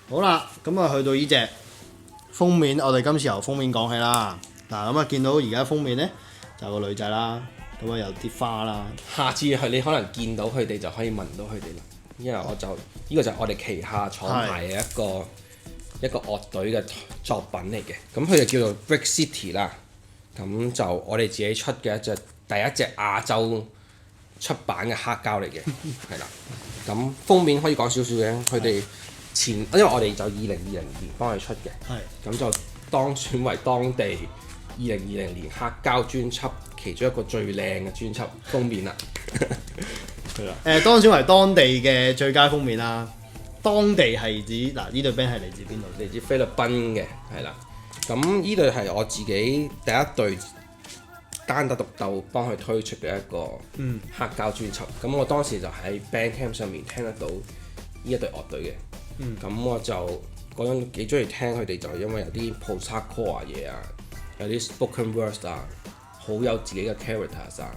好啦，咁啊去到呢隻封面，我哋今次由封面講起啦。嗱，咁啊見到而家封面咧就有個女仔啦，咁啊有啲花啦。下次你可能見到佢哋就可以聞到佢哋啦，因為呢個就係我哋旗下廠牌嘅一個樂隊嘅作品嚟嘅。咁佢就叫做 Brick City 啦。咁就我哋自己出嘅第一隻亞洲出版嘅黑膠嚟嘅，係啦。咁封面可以講少少嘅，佢哋因為我哋就2020年幫佢出嘅，咁就當選為當地2020年黑膠專輯其中一個最靚嘅專輯封面啦。係啦。當選為當地嘅最佳封面啦。當地係指嗱呢隊 band 係嚟自邊度？嚟自菲律賓嘅，係啦。咁呢隊係我自己第一隊單打獨鬥幫佢推出嘅一個黑膠專輯。咁我當時就喺 Bandcamp 上面聽得到呢一隊樂隊嘅。咁我就嗰陣幾中意聽佢哋，就因為有啲 post-hardcore 嘢啊，有啲 spoken words 啊，好有自己嘅 characters 啊。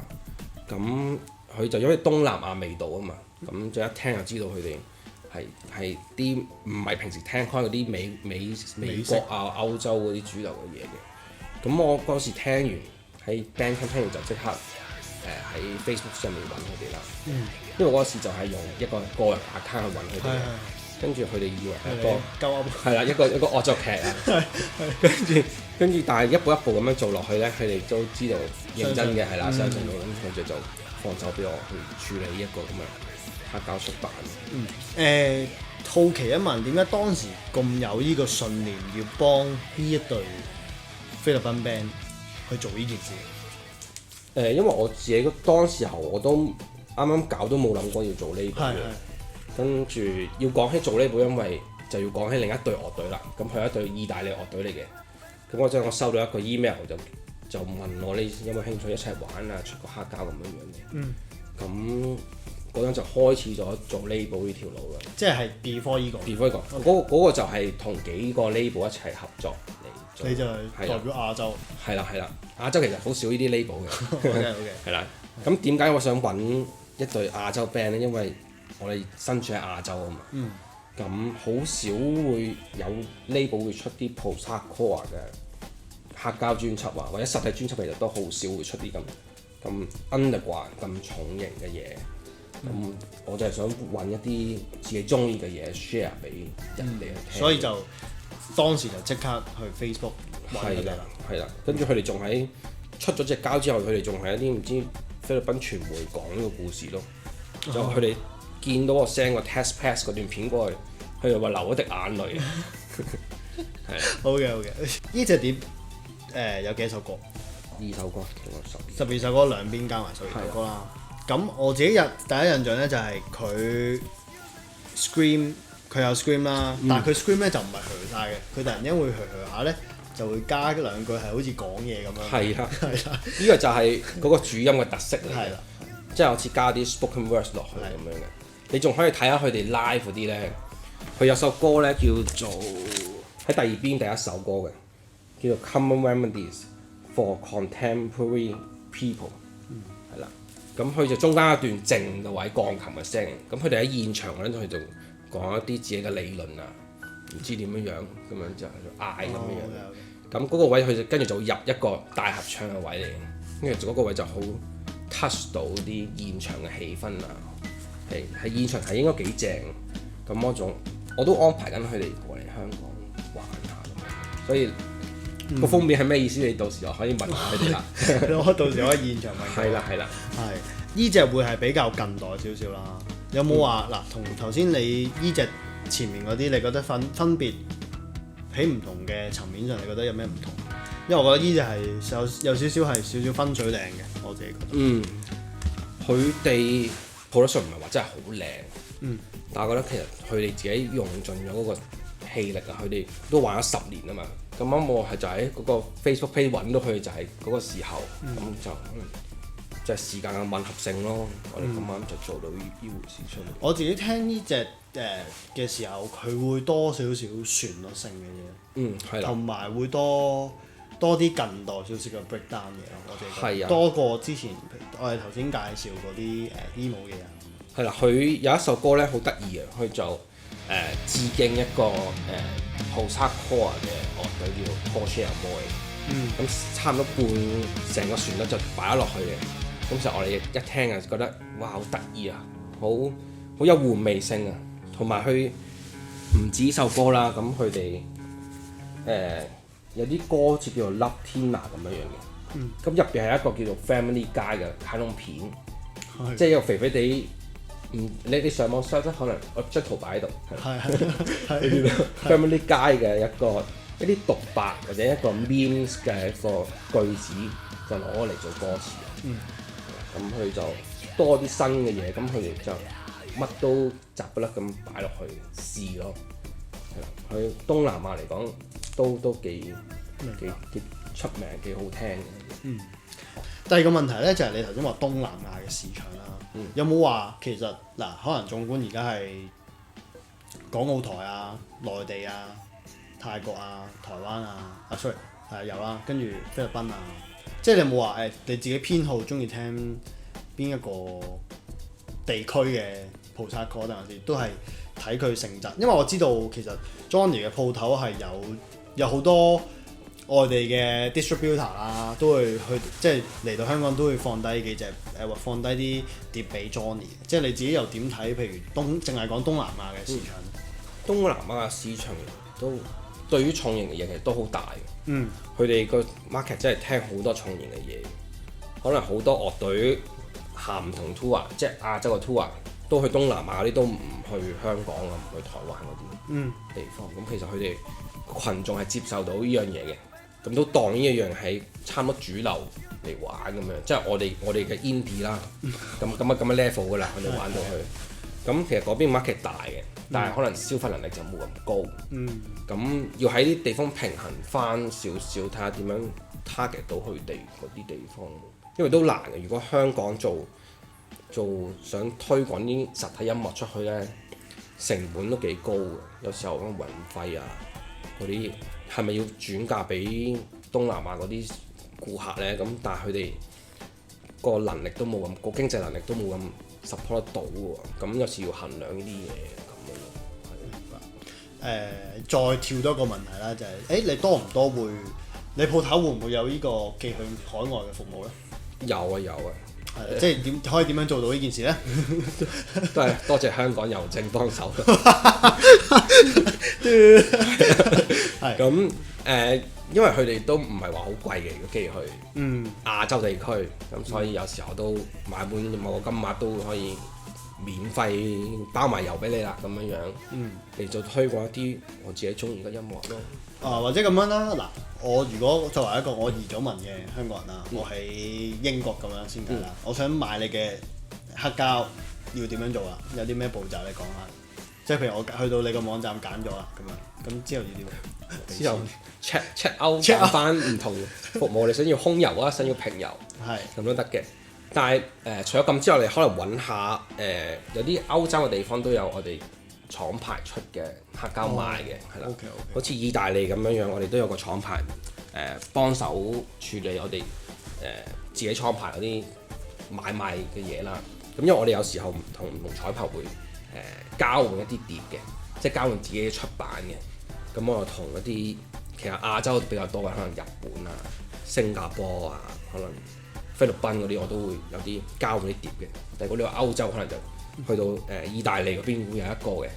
咁佢就因為東南亞味道啊嘛，咁就一聽就知道佢哋係啲唔係平時聽開嗰啲美國啊歐洲嗰啲主流嘅嘢嘅。咁我嗰時聽完喺 Bandcamp 聽完就即刻喺 Facebook 上面揾佢哋啦。因為我嗰時就係用一個個人 account 去揾佢哋。跟住佢哋以為係一個係啦，一個惡作劇啊。跟住，但係一步一步咁樣做落去咧，佢哋都知道認真嘅係啦，相信到咁，佢哋就放手俾我去處理一個咁嘅黑膠出版。好奇一問，點解當時咁有呢個信念要幫呢一隊菲律賓 band 去做呢件事？因為我自己當時候我都啱啱搞都冇諗過要做呢個。跟住要講起做呢部，因為就要講起另一隊樂隊啦。咁佢係一隊意大利樂隊嚟嘅。咁嗰陣我收到一個 email 就問我你有冇興趣一齊玩啊，出個黑膠咁樣嘅。咁嗰陣就開始咗做呢部呢條路啦。即係 before 呢個。before 呢個，嗰個就係同幾個 label 一齊合作嚟做。你就係代表亞洲。係啦，亞洲其實好少呢啲 label 嘅。OK。係啦。咁點解我想揾一隊亞洲 band 咧？因為我哋身處喺亞洲啊嘛，咁好少會有 label 會出啲 post-hardcore 嘅黑膠專輯啊，或者實體專輯其實都好少會出啲咁 underground 咁重型嘅嘢。咁我就係想揾一啲自己中意嘅嘢 share 俾人哋去聽。所以就當時就即刻去 Facebook 揾佢哋啦。係啦，跟住佢哋仲喺出咗隻膠之後，佢哋仲係一啲唔知菲律賓傳媒講呢個故事咯，就佢哋。見到我 send 個 test pass 嗰段片過去，佢就話流咗滴眼淚。係。好嘅。呢隻碟有幾首歌？2首歌，12首歌，兩邊加埋12首歌啦。咁我自己第一印象咧就係佢 scream， 佢有 scream 啦，但係佢 scream 咧就唔係噓曬嘅，佢突然間會噓下咧就會加兩句係好似講嘢咁樣。係啦。呢個就係嗰個主音嘅特色嚟嘅。係啦。即係好似加啲 spoken words 落去咁樣嘅。你仲可以睇下佢哋 live 嗰啲咧，佢有首歌咧叫做喺第二邊第一首歌嘅，叫做 Common Remedies for Contemporary People，係啦。咁佢就中間一段靜嘅位，鋼琴嘅聲。咁佢哋喺現場嗰陣，佢就講一啲自己嘅理論啊，唔知點樣咁樣就嗌咁樣。咁嗰個位佢就跟住就入一個大合唱嘅位嚟，跟住嗰個位就好 touch 到啲現場嘅氣氛啊。係現場係應該幾正，咁我都安排緊佢哋過嚟香港玩下咁，所以個封面係咩意思？你到時候可以問下佢哋啦。我到時可以現場問。係啦。係呢隻會係比較近代少少啦。有冇話嗱，同頭先你呢隻前面嗰啲，你覺得分別喺唔同嘅層面上，你覺得有咩唔同？因為我覺得呢隻係有少少係少少分水嶺嘅，我自己覺得。佢哋 production 唔係話真係好靚，但係我覺得其實佢哋自己用盡咗嗰個氣力啊，佢哋都玩咗10年啊嘛。咁啱我係就喺嗰個 Facebook page 揾到佢哋，就係嗰個時候，咁就可能即係時間嘅吻合性咯。我哋咁啱就做到呢回事出嚟。我自己聽呢隻嘅時候，佢會多少少旋律性嘅嘢，係啦，同埋會多多啲近代少少嘅 breakdown 嘢咯，我哋覺得多過之前我哋頭先介紹嗰啲emo 嘅人。係啦，佢有一首歌咧好得意嘅，佢就致敬一個post-hardcore 嘅樂隊叫 Tall Share Boy。咁差唔多半成個旋律就擺咗落去嘅。咁其實我哋一聽啊，覺得哇好得意啊，好有玩味性啊，同埋佢唔止首歌啦，咁佢哋有啲歌好似叫做 Love Tina 咁樣嘅。咁入邊係一個叫做 Family Guy 嘅卡通片，即係一個肥肥地。你上網 search 可能我張圖擺喺度，係 Family Guy 嘅一啲獨白或者一個 memes 嘅一個句子，就攞嚟做歌詞。咁佢就多啲新嘅嘢，咁佢哋就乜都雜不甩咁擺落去試咯。佢東南亞嚟講都幾出名，幾好聽嘅。第二個問題咧就係你頭先話東南亞嘅市場啦。有冇話其實嗱，可能縱觀而家係港澳台啊、內地啊、泰國啊、台灣啊，sorry 有啦，跟住菲律賓啊，即係你有冇話你自己偏好中意聽邊一個地區嘅 post-hardcore，定還是都係睇佢性質？因為我知道其實 Johnny 嘅鋪頭係有好多外地嘅 distributor 啦，都會去即係嚟到香港都會放低幾隻或放低啲碟俾 Johnny。即係你自己又點睇？譬如淨係講東南亞嘅市場。東南亞嘅市場都對於重型嘅嘢其實都好大嘅。佢哋個 market 真係聽好多重型嘅嘢，可能好多樂隊行唔同 tour， 即係亞洲嘅 tour 都去東南亞嗰啲，都唔去香港啊，唔去台灣嗰啲地方。咁其實佢哋群眾係接受到呢樣嘢嘅。咁都當呢一樣係差唔多主流嚟玩咁樣，即係我哋嘅 indie 啦，咁嘅 level 噶啦，我哋玩到去。咁其實嗰邊 market 大嘅，但係可能消費能力就冇咁高。咁要喺啲地方平衡翻少少，睇下點樣 target 到佢哋嗰啲地方，因為都難嘅。如果香港做想推廣啲實體音樂出去咧，成本都幾高嘅，有時候運費啊嗰啲。係咪要轉嫁俾東南亞嗰啲顧客咧？咁但係佢哋個能力都冇咁高，經濟能力都冇咁 support 得到喎。咁有時要衡量呢啲嘢咁樣。再跳多一個問題啦，就係你多唔多會？你鋪頭會唔會有呢個寄去海外嘅服務咧？有啊。即係可以點樣做到呢件事咧？都係多謝香港郵政幫手。咁因為佢哋都唔係話好貴嘅，如果寄去亞洲地區，咁所以有時候都買本某個金額都可以免費包埋郵俾你啦，咁樣嚟做推廣一啲我自己中意嘅音樂咯。或者咁樣啦，嗱，我如果作為一個我移咗民嘅香港人啦，我喺英國咁樣先計啦，我想買你嘅黑膠要點樣做啊？有啲咩步驟你講下？即係譬如我去到你個網站揀咗啦，咁之後要點？之後 check out 揀翻唔同服務，你想要空郵啊，想要平郵，咁都得嘅。但係除咗咁之外，你可能揾下有啲歐洲嘅地方都有我哋廠牌出嘅黑膠賣嘅，係啦。好似意大利咁樣，我哋都有個廠牌幫手處理我哋自己廠牌嗰啲買賣嘅嘢啦。咁因為我哋有時候唔同廠牌會交換一啲碟嘅，即係交換自己出版嘅。咁我就同一啲其實亞洲比較多嘅，可能日本啊、新加坡啊、可能菲律賓嗰啲，我都會有啲交換啲碟嘅。但係如果你話歐洲，可能就去到意大利嗰邊會有一個嘅。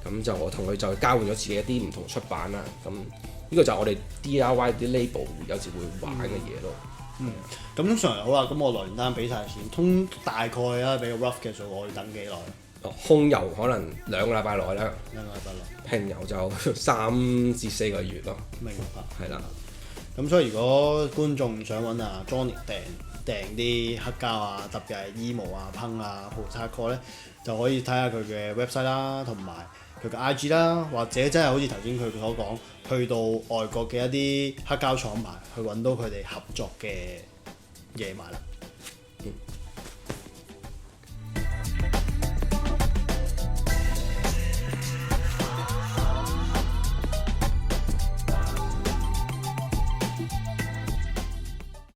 咁就我同佢就交換咗自己一啲唔同出版啦。咁呢個就係我哋 DIY 啲 label 有時會玩嘅嘢咯。咁通常好啦，咁我來完單俾晒錢，大概啦，俾個 rough 嘅數，我要等幾耐？空郵可能2個禮拜內啦，平郵就3至4個月咯。明白。係啦。咁所以如果觀眾想揾啊 Johnny 訂啲黑膠啊，特別係 emo 啊、punk 啊、post-hardcore 咧，就可以睇下佢嘅 website 啦，同埋佢嘅 IG 啦，或者真係好似頭先佢所講，去到外國嘅一啲黑膠廠牌，去揾到佢哋合作嘅嘢買啦。